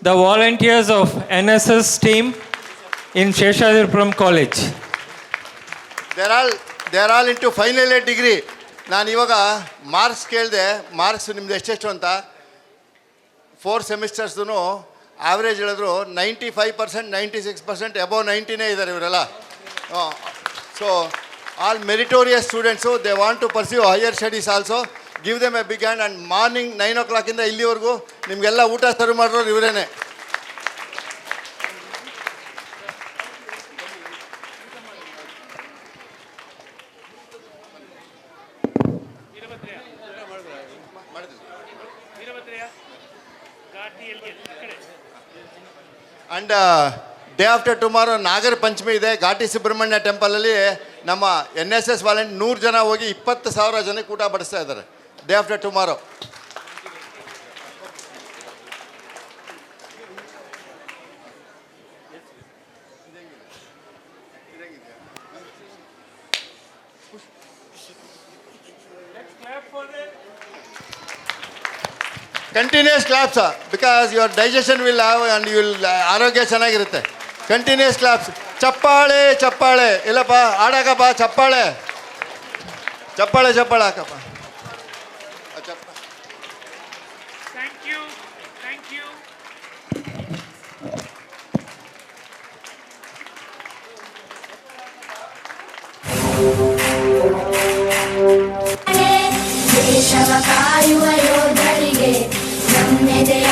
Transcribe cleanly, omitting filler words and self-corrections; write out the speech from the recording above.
the volunteers of NSS team in Sheshadripuram College. They are all into final year degree. ನಾನು ಇವಾಗ marks ಕೇಳಿದೆ, marks ನಿಮ್ದು ಎಷ್ಟೆಷ್ಟು ಅಂತ. 4 ಸೆಮಿಸ್ಟರ್ಸ್ದು ಆವ್ರೇಜ್ ಹೇಳಿದ್ರು 95%, 96%, ಅಬೌವ್ 90ನೇ ಇದ್ದಾರೆ ಇವರೆಲ್ಲ. So all meritorious students, they want to pursue higher studies also. Give them a big hand. And morning 9 o'clock ಇಲ್ಲಿವರೆಗೂ ನಿಮಗೆಲ್ಲ ಊಟ ಸರ್ವ್ ಮಾಡೋರು ಇವರೇನೆ. And day after tomorrow Nagara Panchami ಇದೆ. ಘಾಟಿ ಸುಬ್ರಹ್ಮಣ್ಯ ಟೆಂಪಲಲ್ಲಿ ನಮ್ಮ NSS ವಾಲೆಂಟ್ 100 ಜನ ಹೋಗಿ 20,000 ಜನಕ್ಕೆ ಊಟ ಬಡಿಸ್ತಾ ಇದ್ದಾರೆ day after tomorrow. Continuous claps because your digestion will have and you will ಆರೋಗ್ಯ ಚೆನ್ನಾಗಿರುತ್ತೆ. Continuous claps. ಚಪ್ಪಾಳೆ ಚಪ್ಪಾಳೆ. ಇಲ್ಲಪ್ಪ ಆಡಾಕಪ್ಪ ಚಪ್ಪಾಳೆ ಚಪ್ಪಾಳೆ ಚಪ್ಪಾಳೆ ಹಾಕಪ್ಪ. ದೇಶವ ಕಾಯುವ ಯೋಧರಿಗೆ ನಮ್ಮೆದೆಯ